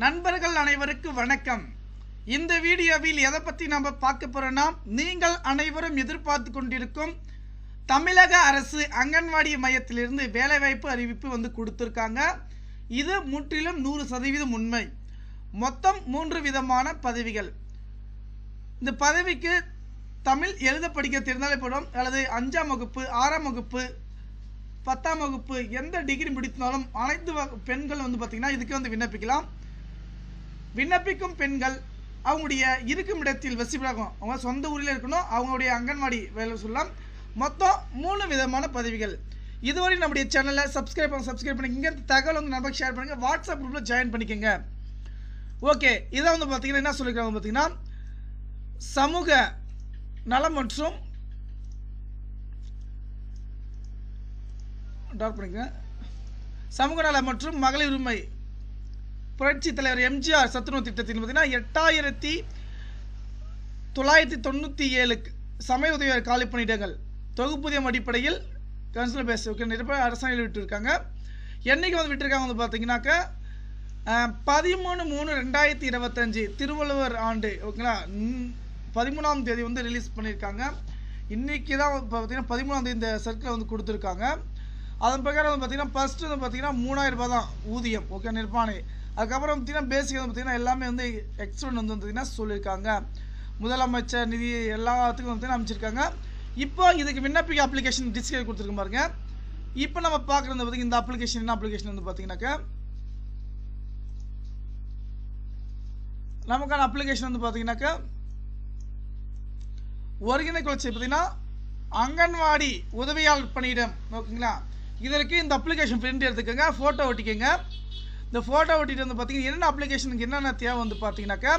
நண்பர்கள் அனைவருக்கும் வணக்கம். இந்த வீடியோவில் எதை பற்றி நம்ம பார்க்க போறோம்னா, நீங்கள் அனைவரும் எதிர்பார்த்து கொண்டிருக்கும் தமிழக அரசு அங்கன்வாடி மையத்திலிருந்து வேலைவாய்ப்பு அறிவிப்பு கொடுத்துருக்காங்க. இது முற்றிலும் 100% உண்மை. மொத்தம் 3 விதமான பதவிகள். இந்த பதவிக்கு தமிழ் எழுத படிக்க தெரிந்தாலே போதும், அல்லது 5ஆம் வகுப்பு 6ஆம் வகுப்பு 10ஆம் வகுப்பு எந்த டிகிரி முடித்தாலும் அனைத்து பெண்கள் பார்த்தீங்கன்னா இதுக்கு விண்ணப்பிக்கலாம். விண்ணப்பிக்கும் பெண்கள் அவங்களுடைய இருக்கும் இடத்தில் வசிப்பிடக்கும், அவங்க சொந்த ஊரில் இருக்கணும், அவங்களுடைய அங்கன்வாடி வேலை சொல்லலாம். மொத்தம் 3 விதமான பதவிகள். இதுவரை நம்முடைய சேனலை சப்ஸ்கிரைப் பண்ணி இங்கே தகவல் நம்பருக்கு ஷேர் பண்ணுங்கள். வாட்ஸ்அப் குரூப்பில் ஜாயின் பண்ணிக்கோங்க. ஓகே, இதை பார்த்தீங்கன்னா என்ன சொல்லியிருக்காங்க பார்த்தீங்கன்னா, சமூக நலம் மற்றும் சமூக நலம் மற்றும் மகளிர் உரிமை புரட்சி தலைவர் எம்ஜிஆர் சத்துணவு திட்டத்தில் பார்த்தீங்கன்னா 8997 சமய உதவியாளர் காலி பணியிடங்கள் தொகுப்பூதியம் அடிப்படையில் கவுன்சிலர் பேஸ் அரசாங்கம் விட்டுருக்காங்க. என்னைக்கு விட்டுருக்காங்க பார்த்தீங்கன்னாக்கா 13/3/2025 திருவள்ளுவர் ஆண்டு, ஓகேங்களா, 13ஆம் தேதி ரிலீஸ் பண்ணியிருக்காங்க. இன்றைக்கி தான் பார்த்தீங்கன்னா 13ஆம் தேதி இந்த சர்க்கிளை கொடுத்துருக்காங்க. அதன் பிரகாரம் பார்த்தீங்கன்னா ஃபஸ்ட்டு பார்த்தீங்கன்னா 3000 ரூபாய் தான் ஊதியம், ஓகே, நிற்பானை. அதுக்கப்புறம் பார்த்தீங்கன்னா பேசிக் பார்த்தீங்கன்னா எல்லாமே எக்ஸ்டெண்ட் பார்த்தீங்கன்னா சொல்லியிருக்காங்க. முதலமைச்சர் நிதி எல்லாத்துக்கும் அமைச்சிருக்காங்க. இப்போ இதுக்கு விண்ணப்பிக்க அப்ளிகேஷன் டிஸ்கிரிப்ஷன் கொடுத்துருக்க பாருங்க. இப்போ நம்ம பார்க்குறது பார்த்தீங்கன்னா இந்த அப்ளிகேஷன் என்ன அப்ளிகேஷன் பார்த்தீங்கன்னாக்கா, நமக்கான அப்ளிகேஷன் பார்த்தீங்கன்னாக்கா ஒருங்கிணை கொள்கை பார்த்தீங்கன்னா அங்கன்வாடி உதவியாளர் பணியிடம், ஓகேங்களா. இதற்கு இந்த அப்ளிகேஷன் பிரிண்ட் எடுத்துக்கோங்க, ஃபோட்டோ ஒட்டிக்கோங்க. இந்த ஃபோட்டோ ஒட்டிட்டு பார்த்தீங்கன்னா என்னென்ன அப்ளிகேஷனுக்கு என்னென்ன தேவை பார்த்தீங்கன்னாக்கா,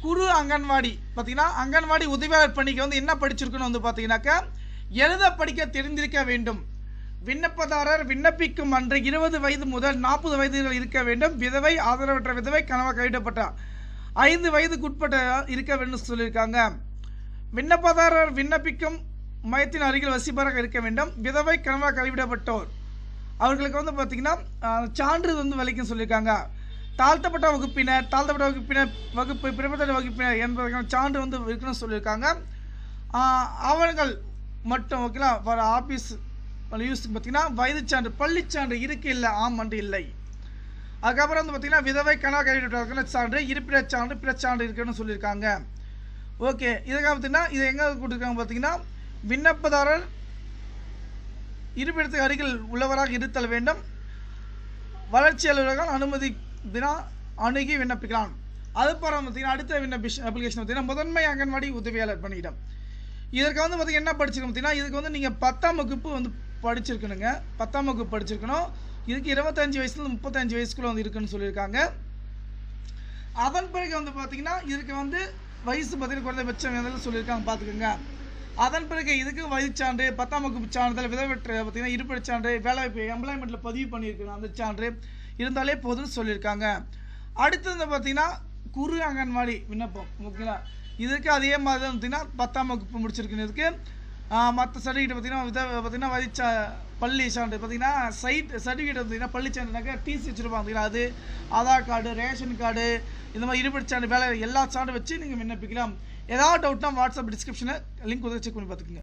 குறு அங்கன்வாடி பார்த்தீங்கன்னா அங்கன்வாடி உதவியாளர் பணிக்கு என்ன படிச்சிருக்கணும் பார்த்தீங்கன்னாக்கா, எழுத படிக்க தெரிந்திருக்க வேண்டும். விண்ணப்பதாரர் விண்ணப்பிக்கும் அன்று 20 வயது முதல் 40 வயதுகள் இருக்க வேண்டும். விதவை, ஆதரவற்ற விதவை, கணவன் கைவிடப்பட்ட 5 வயதுக்குட்பட்ட இருக்க வேண்டும் சொல்லியிருக்காங்க. விண்ணப்பதாரர் விண்ணப்பிக்கும் மையத்தின் அருகில் வசிப்பவராக இருக்க வேண்டும். விதவை, கணவன் கைவிடப்பட்டோர் அவர்களுக்கு பார்த்தீங்கன்னா சான்று வலிக்கும் சொல்லியிருக்காங்க. தாழ்த்தப்பட்ட வகுப்பினர் வகுப்பு பிற்பட்ட வகுப்பினர் என்பதற்கான சான்று இருக்குன்னு சொல்லியிருக்காங்க. ஆவணங்கள் மட்டும், ஓகேங்களா, வர ஆஃபீஸ் யூஸ் பார்த்தீங்கன்னா வயது சான்று, பள்ளிச்சான்று இருக்கு இல்லை, ஆம் அன்று இல்லை. அதுக்கப்புறம் பார்த்தீங்கன்னா விதவை, கணவன் கைவிடப்பட்டவர்கள் சான்று, இருப்பிடச் சான்று, பிறச்சான்று இருக்குன்னு சொல்லியிருக்காங்க. ஓகே, இதுக்காக பார்த்தீங்கன்னா இது எங்கே கொடுத்துருக்காங்க பார்த்தீங்கன்னா, விண்ணப்பதாரர் இருப்பிடத்துக்கு அருகில் உள்ளவராக இருத்தல் வேண்டும். வளர்ச்சி அலுவலர்கள் அனுமதி அணுகி விண்ணப்பிக்கலாம். அதுக்கப்புறம் பார்த்தீங்கன்னா அடுத்த அப்ளிகேஷன் பார்த்தீங்கன்னா முதன்மை அங்கன்வாடி உதவியாளர் பணியிடம். இதற்கு பார்த்தீங்கன்னா என்ன படிச்சிருக்கோம் பார்த்தீங்கன்னா, இதுக்கு நீங்கள் 10ஆம் வகுப்பு படிச்சிருக்கணுங்க. 10ஆம் வகுப்பு படிச்சிருக்கணும். இதுக்கு 25 வயசுலேருந்து 35 வயசுக்குள்ள இருக்குன்னு சொல்லியிருக்காங்க. அதன் பிறகு பார்த்தீங்கன்னா இதுக்கு வயசு பார்த்தீங்கன்னா குறைந்தபட்சம் எதில் சொல்லியிருக்காங்க பார்த்துக்கோங்க. அதன் பிறகு இதுக்கு வயது சான்று, 10ஆம் வகுப்பு சான்றிதழ், விதவெற்ற பார்த்தீங்கன்னா இருப்பிடச் சான்று, வேலைவாய்ப்பு எம்ப்ளாய்மெண்ட்டில் பதிவு பண்ணியிருக்கணும் அந்த சான்று இருந்தாலே போதும்னு சொல்லியிருக்காங்க. அடுத்தது பார்த்தீங்கன்னா குறு அங்கன்வாடி விண்ணப்பம், ஓகேங்களா. இதுக்கு அதே மாதிரி தான் பார்த்தீங்கன்னா 10ஆம் வகுப்பு முடிச்சிருக்கணும். இதுக்கு மற்ற சர்டிஃபிகேட் பார்த்தீங்கன்னா வயது பள்ளி சான்று பார்த்தீங்கன்னா சர்டிஃபிகேட் பார்த்தீங்கன்னா பள்ளி சான்றுனாக்கா டிசி வச்சுருப்பாங்க பார்த்தீங்கன்னா, அது ஆதார் கார்டு, ரேஷன் கார்டு, இந்த மாதிரி இருப்பிடச் சான்று, வேலை எல்லா சான்று வச்சு நீங்கள் விண்ணப்பிக்கலாம். ஏதாவது டவுட்னா வாட்ஸ்அப் டிஸ்கிரிப்ஷனில் லிங்க் செக் பண்ணி பார்த்துக்குங்க.